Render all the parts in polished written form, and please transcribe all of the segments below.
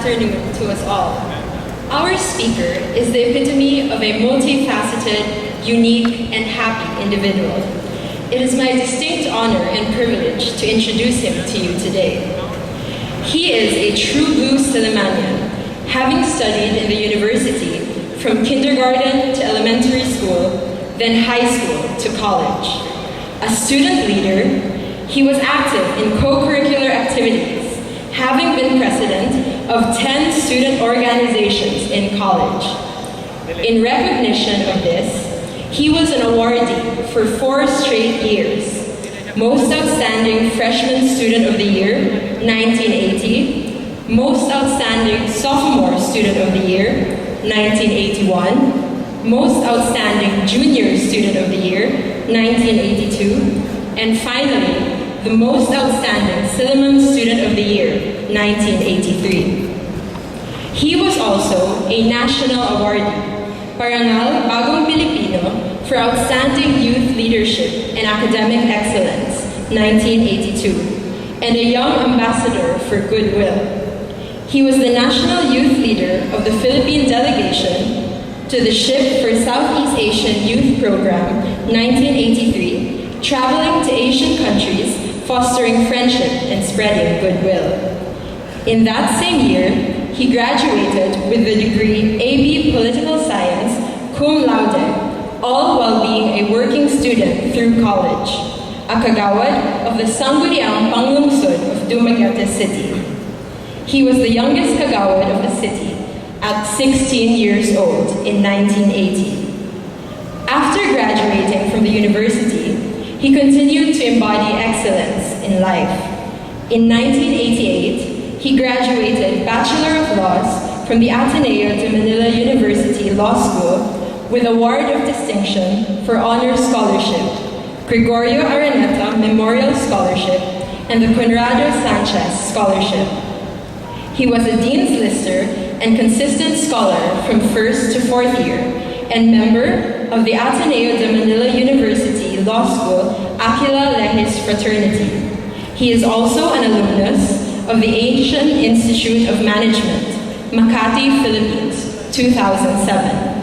afternoon to us all. Our speaker is the epitome of a multifaceted, unique, and happy individual. It is my distinct honor and privilege to introduce him to you today. He is a true blue Sillimanian, having studied in the university from kindergarten to elementary school, then high school to college. A student leader, he was active in co-curricular activities, having been president of 10 student organizations in college. In recognition of this, he was an awardee for 4 straight years. Most Outstanding Freshman Student of the Year, 1980. Most Outstanding Sophomore Student of the Year, 1981. Most Outstanding Junior Student of the Year, 1982. And finally, the Most Outstanding Silliman Student of the Year, 1983. He was also a national awardee, Parangal Bagong Pilipino, for Outstanding Youth Leadership and Academic Excellence, 1982, and a Young Ambassador for Goodwill. He was the National Youth Leader of the Philippine Delegation to the Ship for Southeast Asian Youth Program, 1983, traveling to Asian countries, fostering friendship and spreading goodwill. In that same year, he graduated with the degree AB Political Science, cum laude, all while being a working student through college, a kagawad of the Sangguniang Panglungsod of Dumaguete City. He was the youngest kagawad of the city at 16 years old in 1980. After graduating from the university, he continued to embody excellence in life. In 1988, he graduated Bachelor of Laws from the Ateneo de Manila University Law School with Award of Distinction for Honors Scholarship, Gregorio Araneta Memorial Scholarship, and the Conrado Sanchez Scholarship. He was a Dean's Lister and consistent scholar from 1st to 4th year, and member of the Ateneo de Manila University Law School Aquila Lehis Fraternity. He is also an alumnus of the Asian Institute of Management, Makati, Philippines, 2007.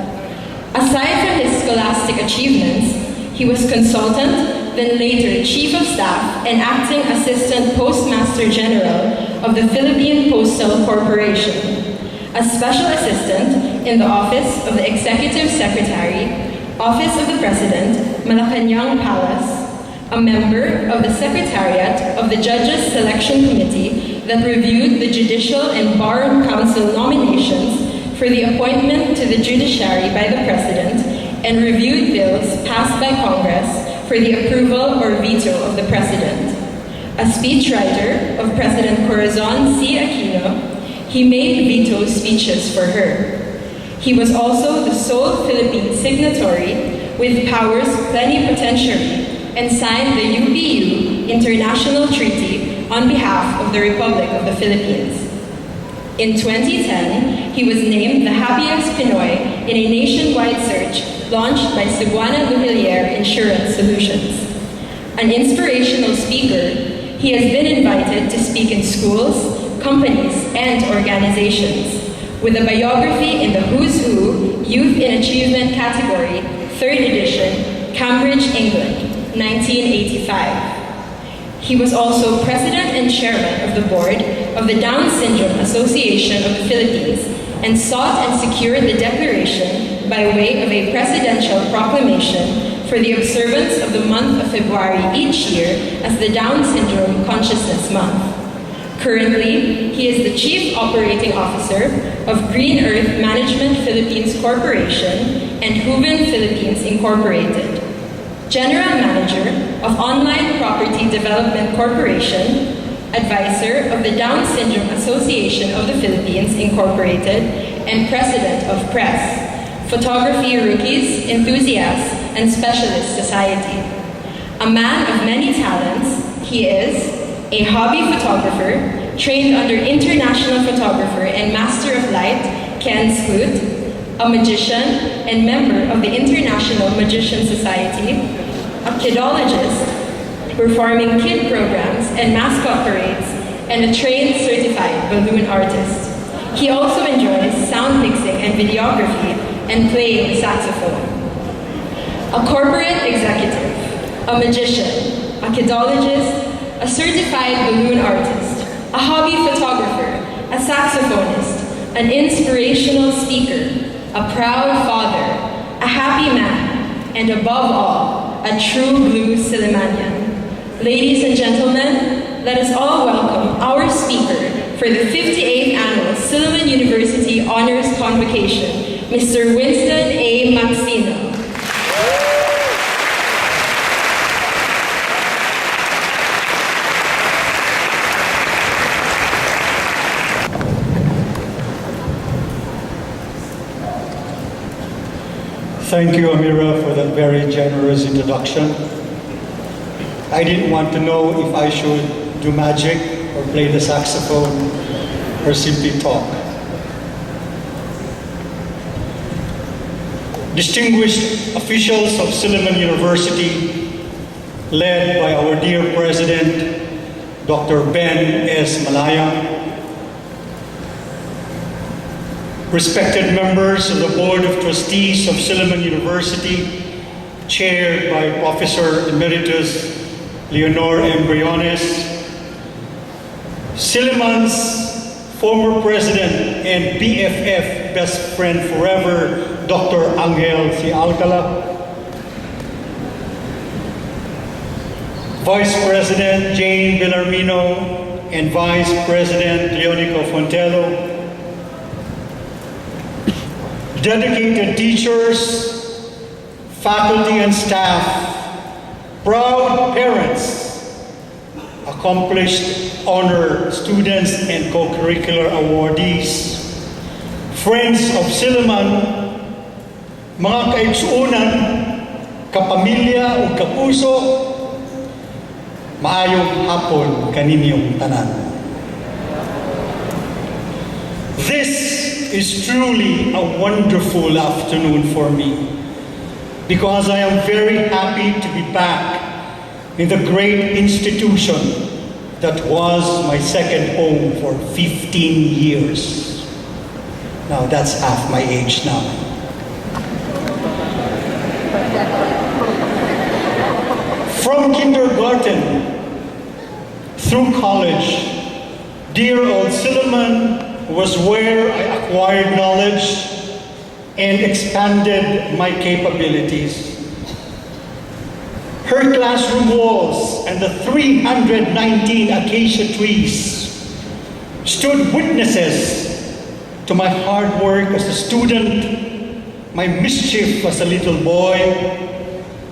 Aside from his scholastic achievements, he was consultant, then later Chief of Staff and Acting Assistant Postmaster General of the Philippine Postal Corporation, a Special Assistant in the Office of the Executive Secretary, Office of the President, Malacanang Palace, a member of the Secretariat of the Judges Selection Committee that reviewed the Judicial and Bar Council nominations for the appointment to the judiciary by the President, and reviewed bills passed by Congress for the approval or veto of the President. A speechwriter of President Corazon C. Aquino, he made veto speeches for her. He was also the sole Philippine signatory with powers plenipotentiary and signed the UPU International Treaty on behalf of the Republic of the Philippines. In 2010, he was named the Happiest Pinoy in a nationwide search launched by Cebuana Luhilier Insurance Solutions. An inspirational speaker, he has been invited to speak in schools, companies, and organizations, with a biography in the Who's Who Youth in Achievement category, 3rd edition, Cambridge, England, 1985. He was also president and chairman of the board of the Down Syndrome Association of the Philippines and sought and secured the declaration by way of a presidential proclamation for the observance of the month of February each year as the Down Syndrome Consciousness Month. Currently, he is the Chief Operating Officer of Green Earth Management Philippines Corporation and Huven Philippines Incorporated, General Manager of Online Property Development Corporation, Advisor of the Down Syndrome Association of the Philippines Incorporated, and President of Press, Photography Rookies, Enthusiasts, and Specialist Society. A man of many talents, he is a hobby photographer, trained under international photographer and Master of Light, Ken Scoot, a magician and member of the International Magician Society, a kidologist, performing kid programs and mascot parades, and a trained certified balloon artist. He also enjoys sound mixing and videography and playing the saxophone. A corporate executive, a magician, a kidologist, a certified balloon artist, a hobby photographer, a saxophonist, an inspirational speaker, a proud father, a happy man, and above all, a true blue Sillimanian. Ladies and gentlemen, let us all welcome our speaker for the 58th Annual Silliman University Honors Convocation, Mr. Winston A. Maxino. Thank you, Amira, for that very generous introduction. I didn't want to know if I should do magic or play the saxophone or simply talk. Distinguished officials of Silliman University, led by our dear President, Dr. Ben S. Malaya, respected members of the Board of Trustees of Silliman University, chaired by Professor Emeritus Leonor M. Briones, Silliman's former president and BFF, best friend forever, Dr. Angel C. Alcala, Vice President Jane Villarmino and Vice President Leonico Fontello, dedicated teachers, faculty and staff, proud parents, accomplished honor students and co-curricular awardees, friends of Silliman, mga kaigsuunan, kapamilya o kapuso, maayong hapon kaninyong tanan. This is truly a wonderful afternoon for me because I am very happy to be back in the great institution that was my second home for 15 years. Now that's half my age now. From kindergarten through college, dear old Silliman was where I acquired knowledge and expanded my capabilities. Her classroom walls and the 319 acacia trees stood witnesses to my hard work as a student, my mischief as a little boy,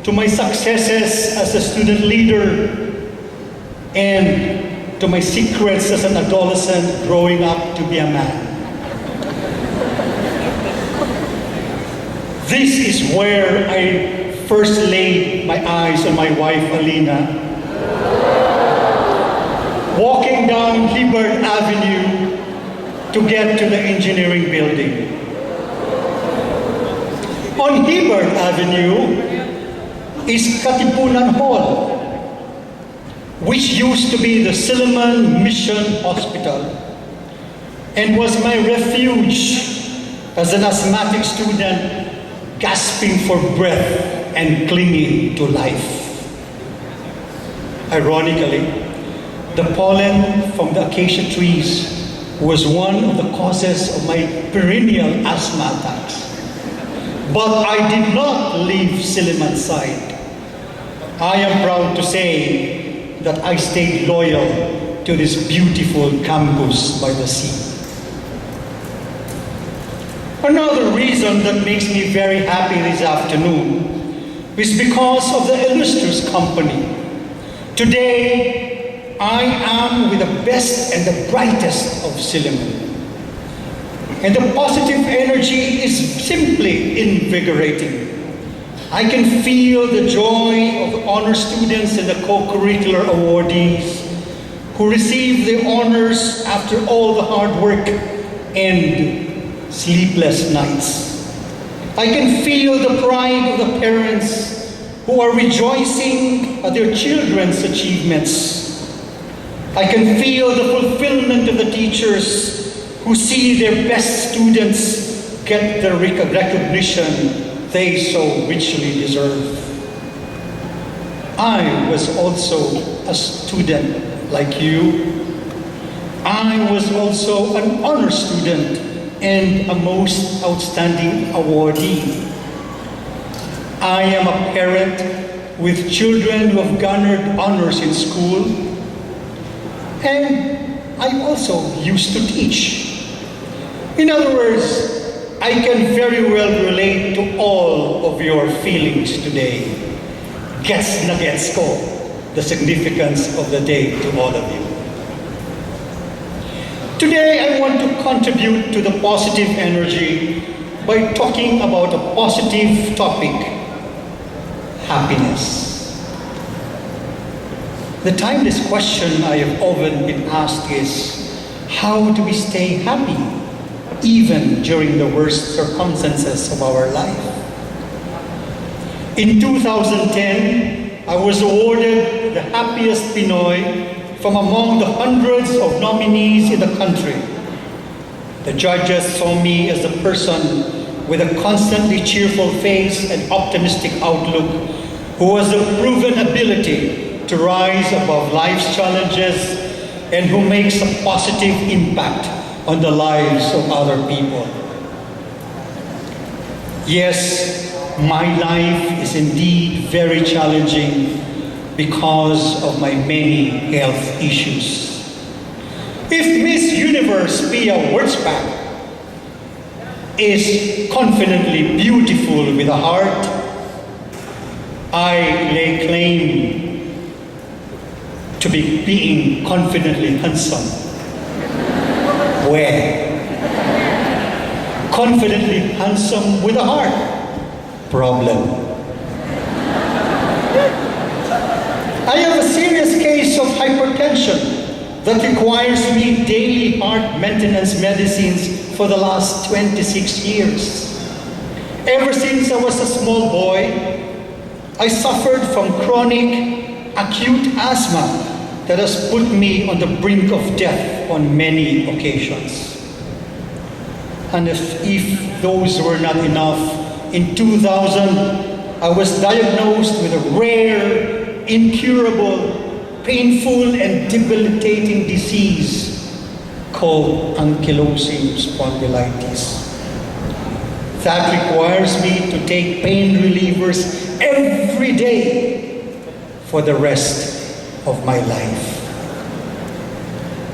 to my successes as a student leader, and to my secrets as an adolescent growing up to be a man. This is where I first laid my eyes on my wife, Alina, walking down Hibbard Avenue to get to the engineering building. On Hibbard Avenue is Katipunan Hall, which used to be the Silliman Mission Hospital and was my refuge as an asthmatic student gasping for breath and clinging to life. Ironically, the pollen from the acacia trees was one of the causes of my perennial asthma attacks. But I did not leave Silliman's side. I am proud to say that I stayed loyal to this beautiful campus by the sea. Another reason that makes me very happy this afternoon is because of the illustrious company. Today, I am with the best and the brightest of Silliman. And the positive energy is simply invigorating. I can feel the joy of the honor students and the co-curricular awardees who receive the honors after all the hard work and sleepless nights. I can feel the pride of the parents who are rejoicing at their children's achievements. I can feel the fulfillment of the teachers who see their best students get the recognition they so richly deserve. I was also a student like you. I was also an honor student and a most outstanding awardee. I am a parent with children who have garnered honors in school, and I also used to teach. In other words, I can very well relate to all of your feelings today. Gets na gets ko the significance of the day to all of you. Today, I want to contribute to the positive energy by talking about a positive topic: happiness. The timeless question I have often been asked is, how do we stay happy even during the worst circumstances of our life? In 2010, I was awarded the Happiest Pinoy from among the hundreds of nominees in the country. The judges saw me as a person with a constantly cheerful face and optimistic outlook, who has a proven ability to rise above life's challenges and who makes a positive impact on the lives of other people. Yes, my life is indeed very challenging because of my many health issues. If Miss Universe Pia Wurzbach is confidently beautiful with a heart, I lay claim to be being confidently handsome. Where? Confidently handsome with a heart. Problem. I have a serious case of hypertension that requires me daily heart maintenance medicines for the last 26 years. Ever since I was a small boy, I suffered from chronic acute asthma that has put me on the brink of death on many occasions. And if those were not enough, in 2000, I was diagnosed with a rare, incurable, painful, and debilitating disease called ankylosing spondylitis. That requires me to take pain relievers every day for the rest of my life.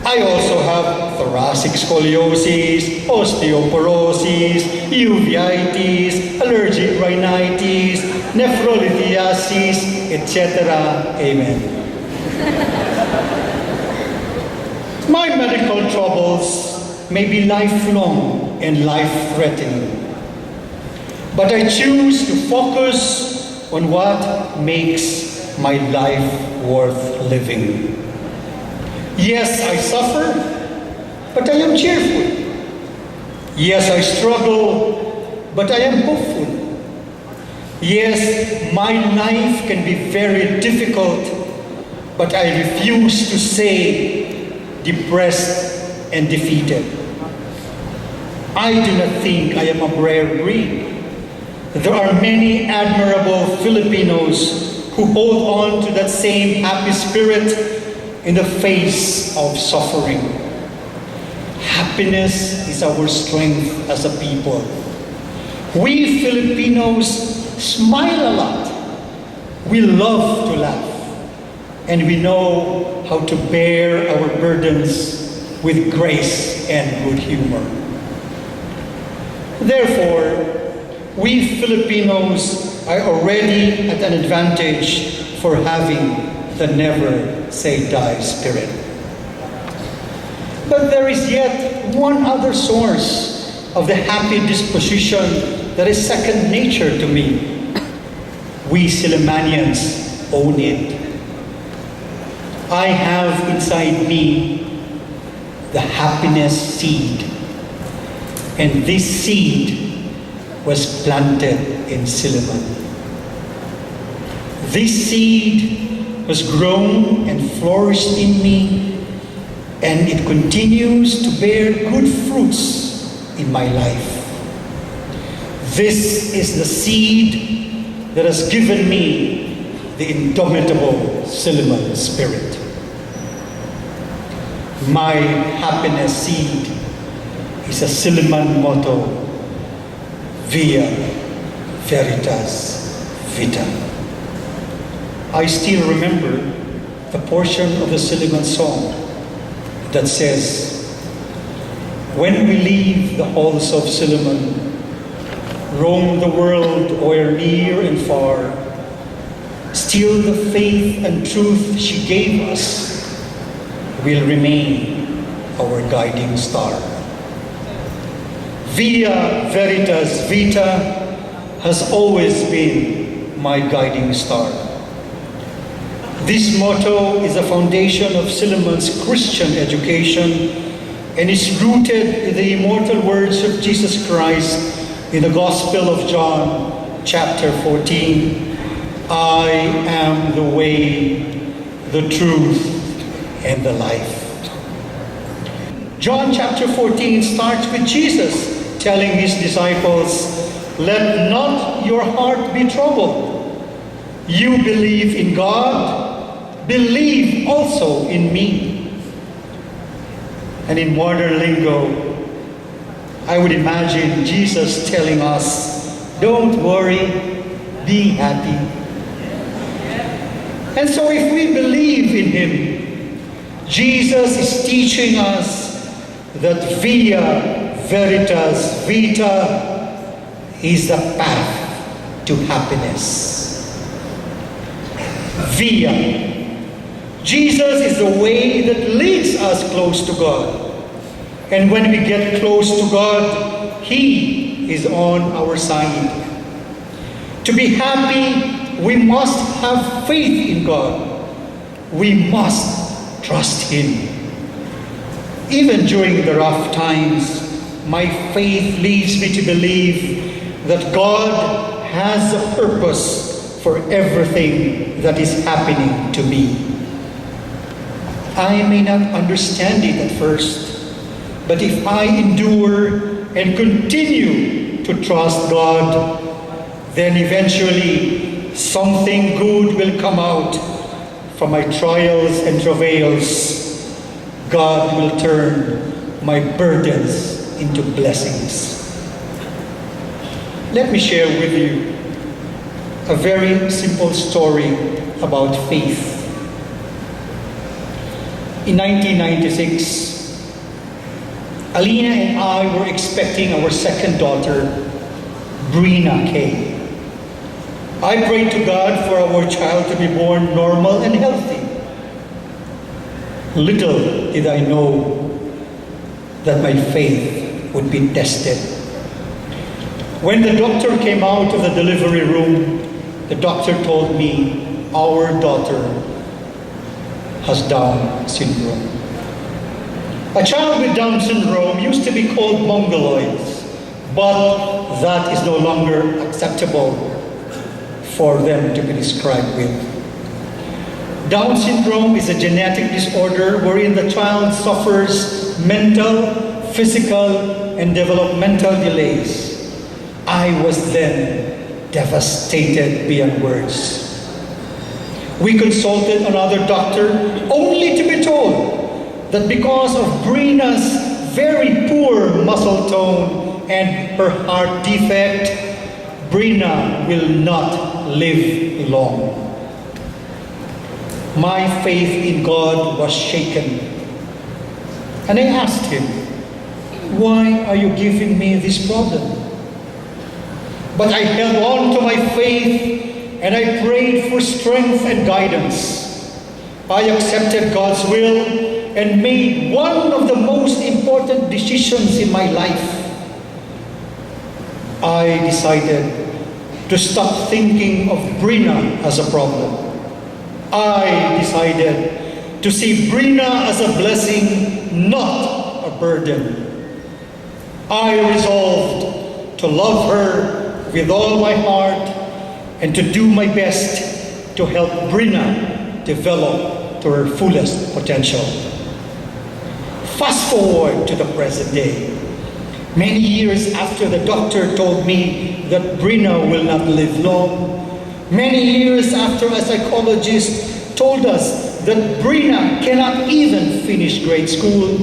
I also have thoracic scoliosis, osteoporosis, uveitis, allergic rhinitis, nephrolithiasis, etc. Amen. My medical troubles may be lifelong and life-threatening, but I choose to focus on what makes my life worth living. Yes, I suffer, but I am cheerful. Yes, I struggle, but I am hopeful. Yes, my life can be very difficult, but I refuse to stay depressed and defeated. I do not think I am a rare breed. There are many admirable Filipinos who hold on to that same happy spirit in the face of suffering. Happiness is our strength as a people. We Filipinos smile a lot. We love to laugh. And we know how to bear our burdens with grace and good humor. Therefore, we Filipinos are already at an advantage for having the never say die spirit. But there is yet one other source of the happy disposition that is second nature to me. We Sillimanians own it. I have inside me the happiness seed, and this seed was planted in Silliman. This seed was grown and flourished in me and it continues to bear good fruits in my life. This is the seed that has given me the indomitable Silliman spirit. My happiness seed is a Silliman motto, Via Veritas Vita. I still remember the portion of the Silliman song that says, "When we leave the halls of Silliman, roam the world o'er near and far, still the faith and truth she gave us will remain our guiding star." Via Veritas Vita has always been my guiding star. This motto is a foundation of Silliman's Christian education and is rooted in the immortal words of Jesus Christ in the Gospel of John, chapter 14, "I am the way, the truth, and the life." John chapter 14 starts with Jesus telling his disciples, "Let not your heart be troubled. You believe in God, believe also in me." And in modern lingo, I would imagine Jesus telling us, "Don't worry, be happy." And so if we believe in him, Jesus is teaching us that Via Veritas Vita is the path to happiness. Via. Jesus is the way that leads us close to God. And when we get close to God, He is on our side. To be happy, we must have faith in God. We must trust Him. Even during the rough times, my faith leads me to believe that God has a purpose for everything that is happening to me. I may not understand it at first, but if I endure and continue to trust God, then eventually something good will come out from my trials and travails. God will turn my burdens into blessings. Let me share with you a very simple story about faith. In 1996, Alina and I were expecting our second daughter, Brina K. I prayed to God for our child to be born normal and healthy. Little did I know that my faith would be tested. When the doctor came out of the delivery room, the doctor told me, "Our daughter has Down syndrome." A child with Down syndrome used to be called mongoloids, but that is no longer acceptable for them to be described with. Down syndrome is a genetic disorder wherein the child suffers mental, physical, and developmental delays. I was then devastated beyond words. We consulted another doctor only to be told that because of Brina's very poor muscle tone and her heart defect, Brina will not live long. My faith in God was shaken. And I asked him, "Why are you giving me this problem?" But I held on to my faith and I prayed for strength and guidance. I accepted God's will and made one of the most important decisions in my life. I decided to stop thinking of Brina as a problem. I decided to see Brina as a blessing, not a burden. I resolved to love her with all my heart and to do my best to help Brina develop to her fullest potential. Fast forward to the present day. Many years after the doctor told me that Brina will not live long, many years after a psychologist told us that Brina cannot even finish grade school,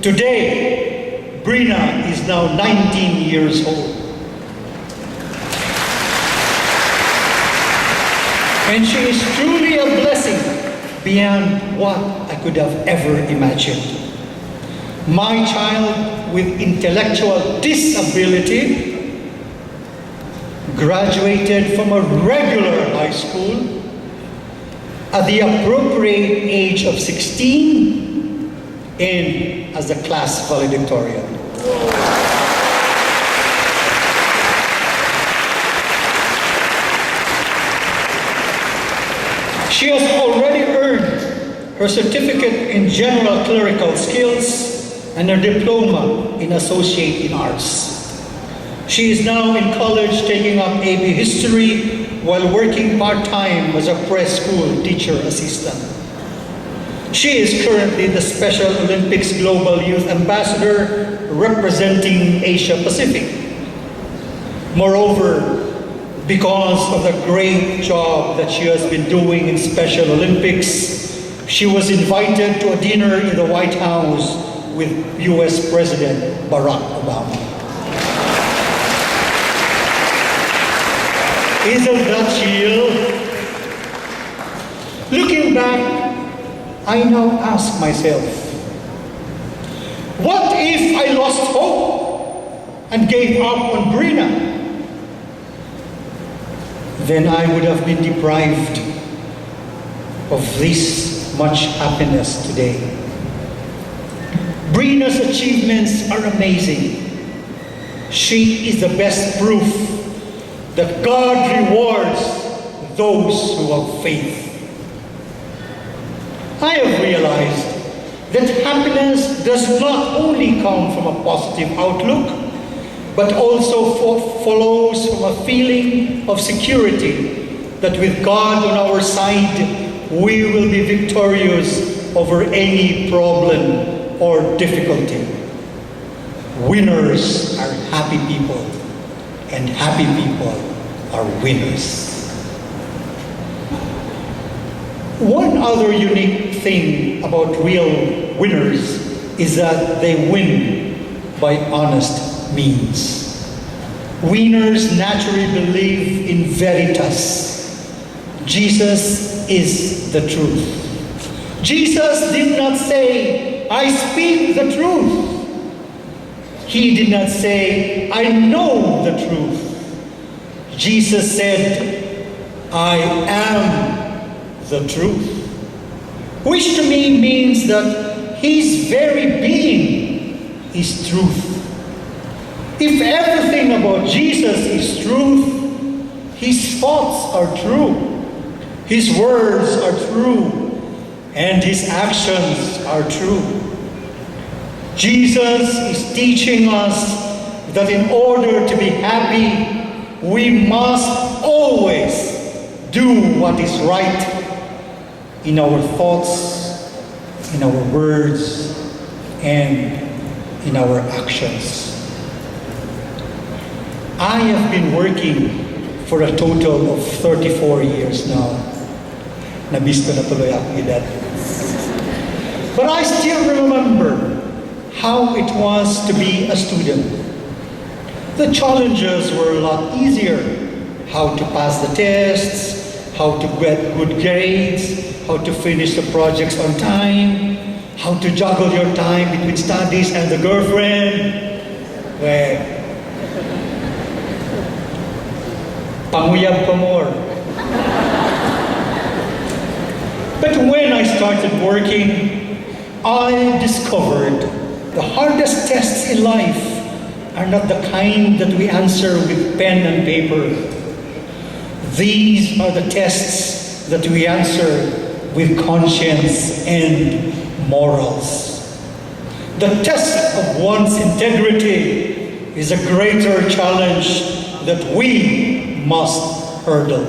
today, Brina is now 19 years old. And she is truly a blessing beyond what I could have ever imagined. My child with intellectual disability graduated from a regular high school at the appropriate age of 16 and as a class valedictorian. She has already earned her certificate in general clerical skills and her diploma in associate in arts. She is now in college taking up AP history while working part-time as a press school teacher assistant. She is currently the Special Olympics Global Youth Ambassador representing Asia Pacific. Moreover, because of the great job that she has been doing in Special Olympics, she was invited to a dinner in the White House with US President Barack Obama. Isn't that chill? Looking back, I now ask myself, what if I lost hope and gave up on Brina? Then I would have been deprived of this much happiness today. Brina's achievements are amazing. She is the best proof that God rewards those who have faith. I have realized that happiness does not only come from a positive outlook, but also follows from a feeling of security that with God on our side, we will be victorious over any problem or difficulty. Winners are happy people, and happy people are winners. One other unique thing about real winners is that they win by honest means. Winners naturally believe in veritas. Jesus is the truth. Jesus did not say, I speak the truth. He did not say, I know the truth. Jesus said, I am the truth. Which to me means that his very being is truth. If everything about Jesus is truth, his thoughts are true, his words are true, and his actions are true. Jesus is teaching us that in order to be happy, we must always do what is right in our thoughts, in our words, and in our actions. I have been working for a total of 34 years now. Nabisto na tuloy ako edad. But I still remember how it was to be a student. The challenges were a lot easier. How to pass the tests, how to get good grades, how to finish the projects on time, how to juggle your time between studies and the girlfriend. Well, panguyab pa more. But when I started working, I discovered the hardest tests in life are not the kind that we answer with pen and paper. These are the tests that we answer with conscience and morals. The test of one's integrity is a greater challenge that we must hurdle.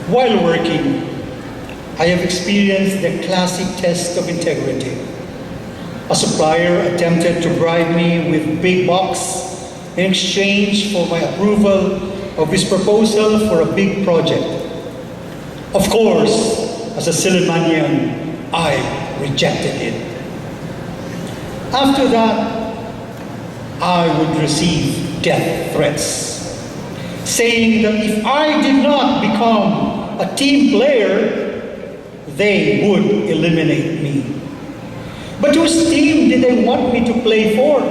While working, I have experienced the classic test of integrity. A supplier attempted to bribe me with big bucks in exchange for my approval of his proposal for a big project. Of course, as a Sillimanian, I rejected it. After that, I would receive death threats, saying that if I did not become a team player, they would eliminate me. But whose team did they want me to play for?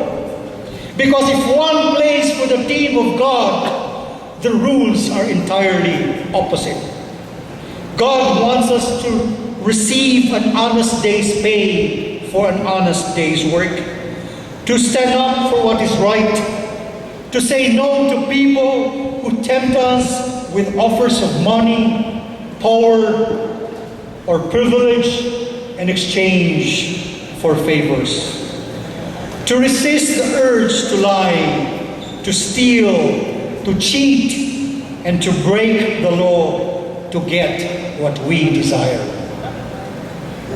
Because if one plays for the team of God, the rules are entirely opposite. God wants us to receive an honest day's pay for an honest day's work, to stand up for what is right, to say no to people who tempt us with offers of money, power, or privilege in exchange for favors, to resist the urge to lie, to steal, to cheat, and to break the law to get what we desire.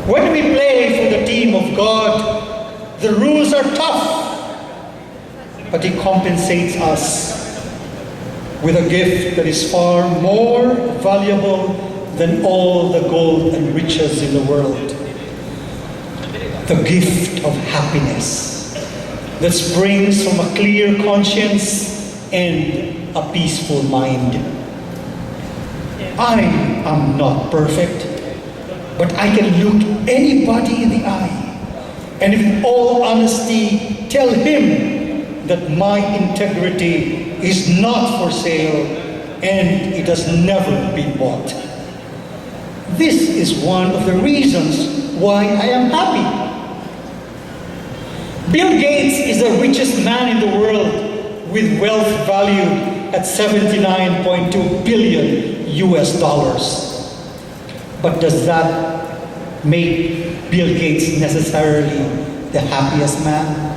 When we play for the team of God, the rules are tough, but He compensates us with a gift that is far more valuable than all the gold and riches in the world. The gift of happiness that springs from a clear conscience and a peaceful mind. I am not perfect, but I can look anybody in the eye and in all honesty tell him that my integrity is not for sale and it has never been bought. This is one of the reasons why I am happy. Bill Gates is the richest man in the world with wealth valued at $79.2 billion US dollars. But does that make Bill Gates necessarily the happiest man?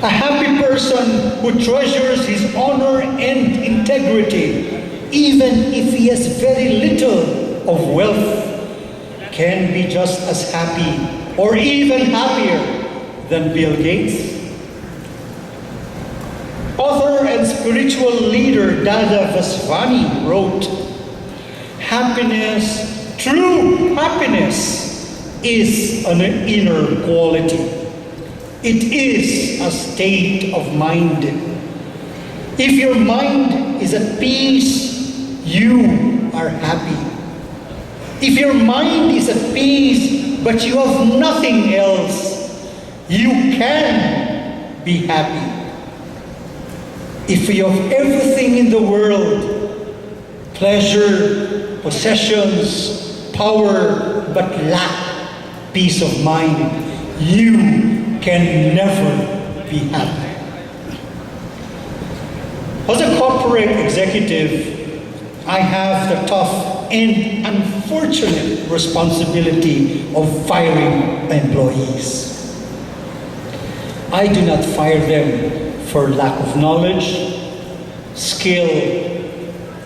A happy person who treasures his honor and integrity, even if he has very little of wealth, can be just as happy or even happier than Bill Gates. Author and spiritual leader Dada Vasvani wrote, "Happiness, true happiness, is an inner quality. It is a state of mind. If your mind is at peace, you are happy. If your mind is at peace, but you have nothing else, you can be happy. If you have everything in the world, pleasure, possessions, power, but lack peace of mind, you can never be happy." As a corporate executive, I have the tough and unfortunate responsibility of firing employees. I do not fire them for lack of knowledge, skill,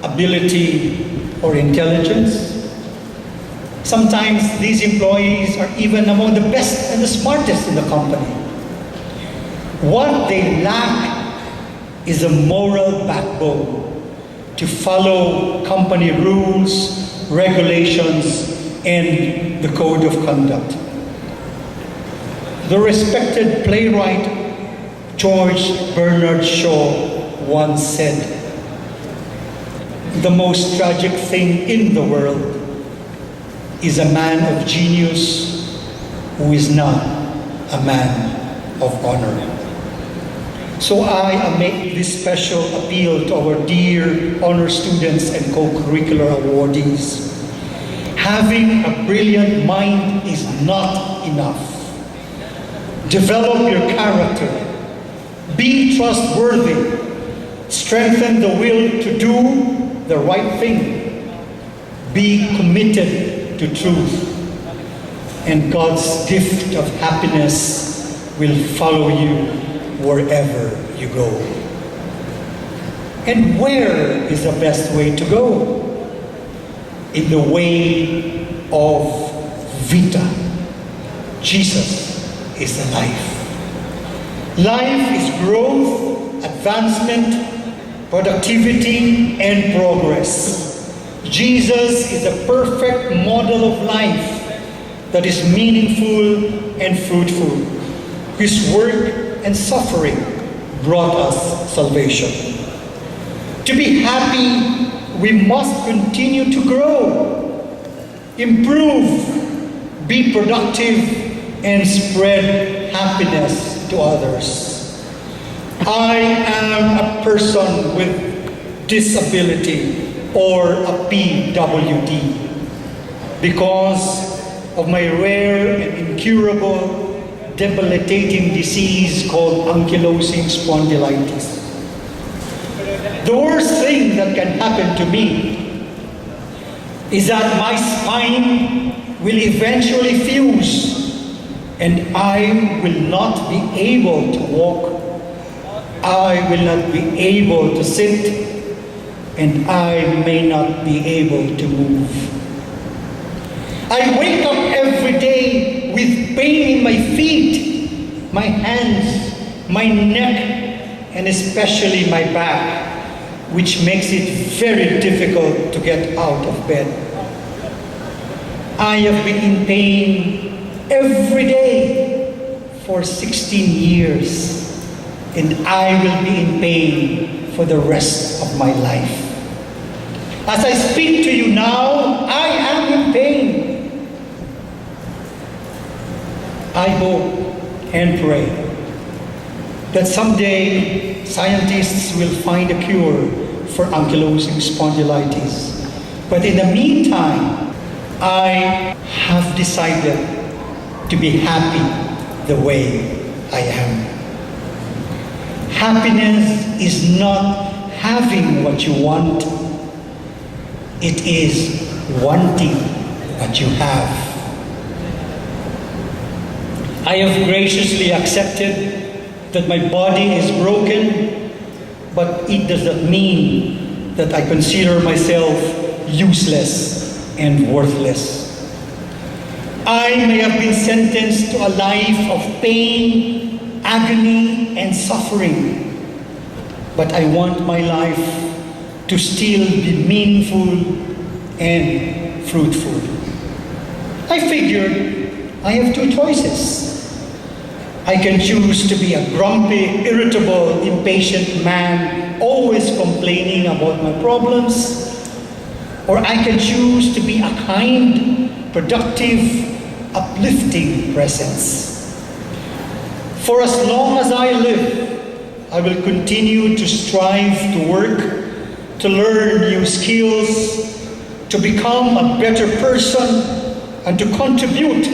ability, or intelligence. Sometimes these employees are even among the best and the smartest in the company. What they lack is a moral backbone to follow company rules, regulations, and the code of conduct. The respected playwright George Bernard Shaw once said, "The most tragic thing in the world is a man of genius who is not a man of honor." So I make this special appeal to our dear honor students and co-curricular awardees. Having a brilliant mind is not enough. Develop your character. Be trustworthy. Strengthen the will to do the right thing. Be committed to truth. And God's gift of happiness will follow you wherever you go. And where is the best way to go? In the way of Vita. Jesus is a life. Life is growth, advancement, productivity, and progress. Jesus is a perfect model of life that is meaningful and fruitful. His work and suffering brought us salvation. To be happy, we must continue to grow, improve, be productive, and spread happiness to others. I am a person with disability, or a PWD, because of my rare and incurable debilitating disease called ankylosing spondylitis. The worst thing that can happen to me is that my spine will eventually fuse and I will not be able to walk. I will not be able to sit, and I may not be able to move. I wake up every day with pain in my feet, my hands, my neck, and especially my back, which makes it very difficult to get out of bed. I have been in pain every day for 16 years, and I will be in pain for the rest of my life. As I speak to you now, I am in pain. I hope and pray that someday scientists will find a cure for ankylosing spondylitis. But in the meantime, I have decided to be happy the way I am. Happiness is not having what you want. It is wanting what you have. I have graciously accepted that my body is broken, but it does not mean that I consider myself useless and worthless. I may have been sentenced to a life of pain, agony, and suffering, but I want my life to still be meaningful and fruitful. I figured I have two choices. I can choose to be a grumpy, irritable, impatient man, always complaining about my problems, or I can choose to be a kind, productive, uplifting presence. For as long as I live, I will continue to strive to work, to learn new skills, to become a better person, and to contribute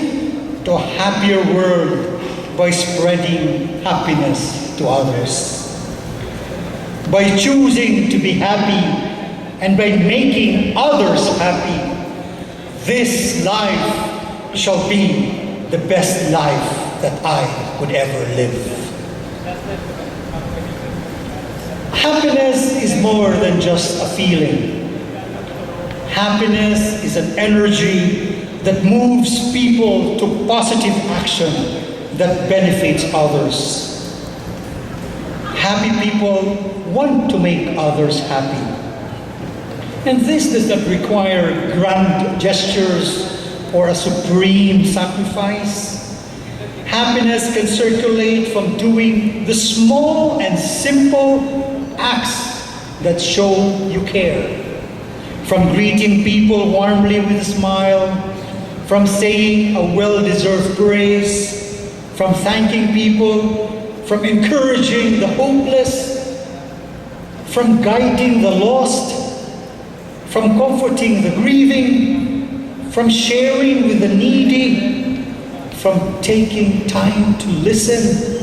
to a happier world by spreading happiness to others. By choosing to be happy and by making others happy, this life shall be the best life that I could ever live. Happiness is more than just a feeling. Happiness is an energy that moves people to positive action that benefits others. Happy people want to make others happy. And this does not require grand gestures or a supreme sacrifice. Happiness can circulate from doing the small and simple acts that show you care. From greeting people warmly with a smile, from saying a well-deserved praise, from thanking people, from encouraging the hopeless, from guiding the lost, from comforting the grieving, from sharing with the needy, from taking time to listen,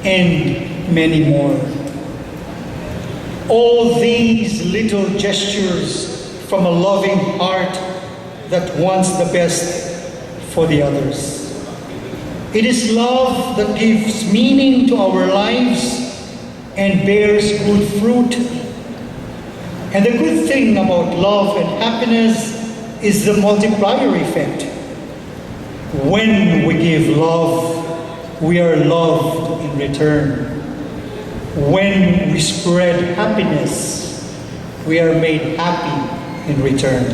and many more. All these little gestures from a loving heart that wants the best for the others. It is love that gives meaning to our lives and bears good fruit. And the good thing about love and happiness is the multiplier effect. When we give love, we are loved in return. When we spread happiness, we are made happy in return.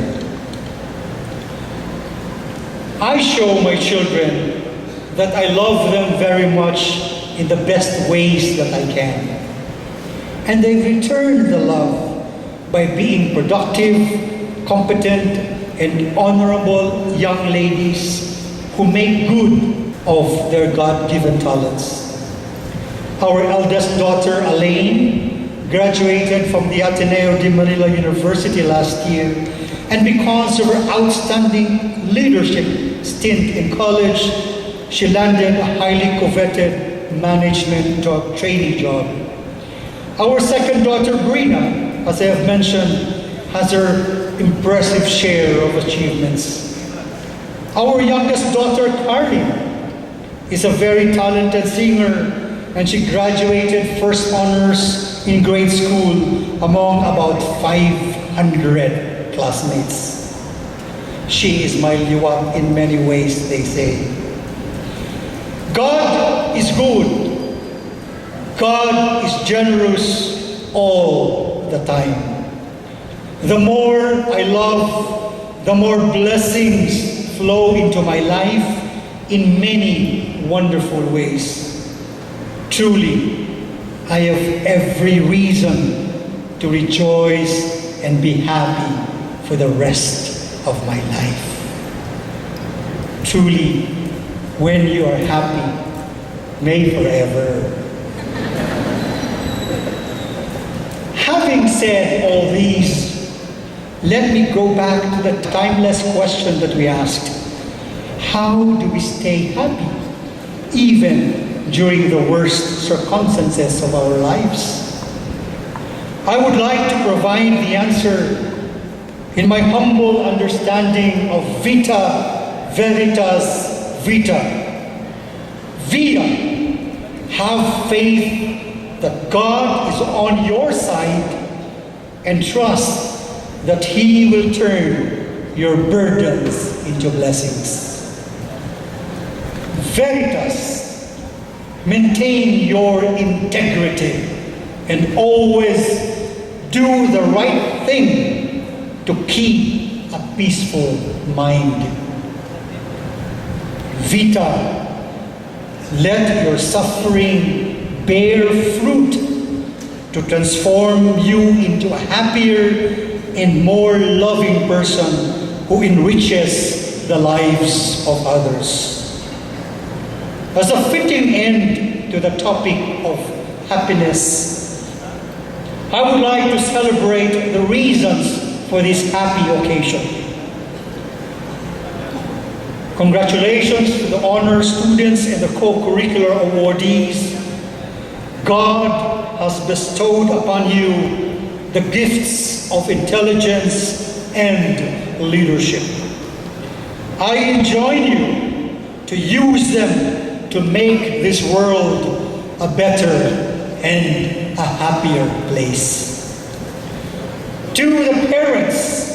I show my children that I love them very much in the best ways that I can. And they return the love by being productive, competent, and honorable young ladies who make good of their God-given talents. Our eldest daughter, Elaine, graduated from the Ateneo de Manila University last year, and because of her outstanding leadership stint in college, she landed a highly coveted management trainee job. Our second daughter, Brina, as I have mentioned, has her impressive share of achievements. Our youngest daughter, Carly, is a very talented singer, and she graduated first honors in grade school among about 500 classmates. She is my liwat in many ways, they say. God is good. God is generous all the time. The more I love, the more blessings flow into my life in many wonderful ways. Truly, I have every reason to rejoice and be happy for the rest of my life. Truly, when you are happy, may forever. Having said all these, let me go back to the timeless question that we asked. How do we stay happy, even during the worst circumstances of our lives? I would like to provide the answer in my humble understanding of Vita Veritas Vita. Via, have faith that God is on your side and trust that He will turn your burdens into blessings. Veritas, maintain your integrity and always do the right thing to keep a peaceful mind. Vita, let your suffering bear fruit to transform you into a happier and more loving person who enriches the lives of others. As a fitting end to the topic of happiness, I would like to celebrate the reasons for this happy occasion. Congratulations to the honor students and the co-curricular awardees. God has bestowed upon you the gifts of intelligence and leadership. I enjoin you to use them to make this world a better and a happier place. To the parents,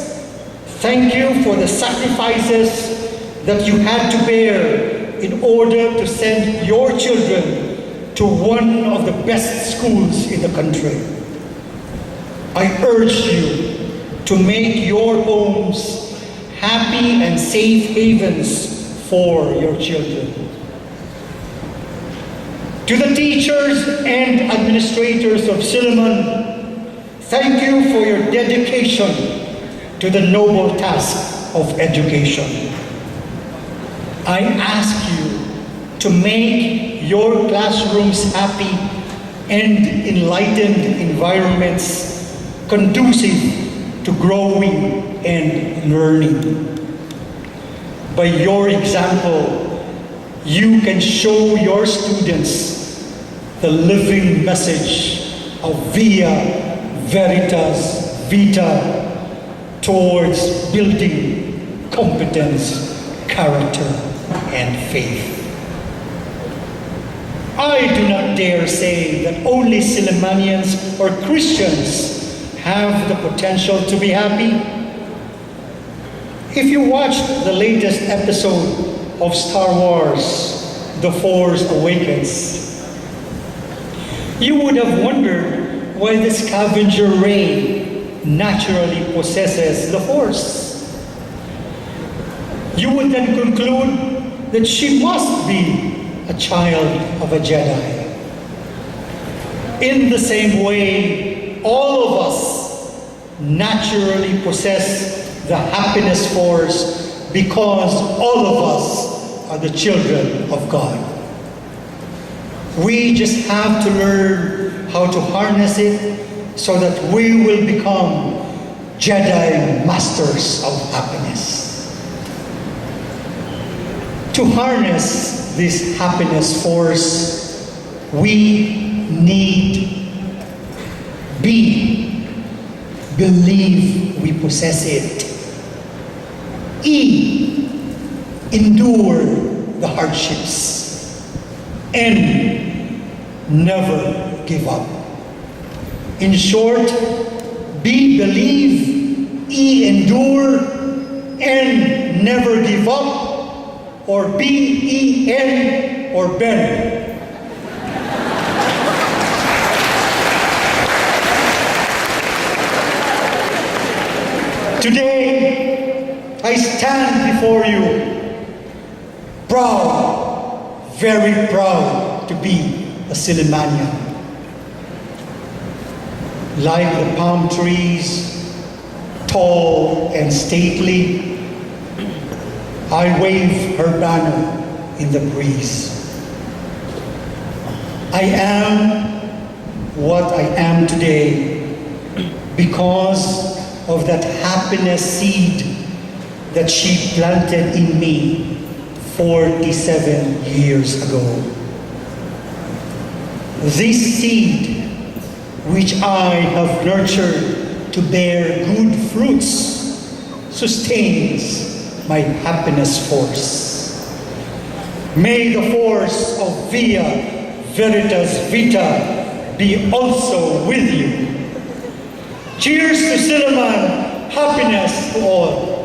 thank you for the sacrifices that you had to bear in order to send your children to one of the best schools in the country. I urge you to make your homes happy and safe havens for your children. To the teachers and administrators of Silliman, thank you for your dedication to the noble task of education. I ask you to make your classrooms happy and enlightened environments conducive to growing and learning. By your example, you can show your students the living message of Via Veritas Vita towards building competence, character, and faith. I do not dare say that only Sillimanians or Christians have the potential to be happy. If you watched the latest episode of Star Wars, the force awakens. You would have wondered why the scavenger ray naturally possesses the force. You would then conclude that she must be a child of a Jedi. In the same way, all of us naturally possess the happiness force because all of us are the children of God. We just have to learn how to harness it so that we will become Jedi masters of happiness. To harness this happiness force, we need believe we possess it. Endure the hardships. And never give up. In short, believe, endure, and never give up, or BEN or Ben. Today, I stand before you, proud, very proud to be a Sillimanian. Like the palm trees, tall and stately, I wave her banner in the breeze. I am what I am today because of that happiness seed that she planted in me 47 years ago. This seed, which I have nurtured to bear good fruits, sustains my happiness force. May the force of Via Veritas Vita be also with you. Cheers to Silliman, happiness to all.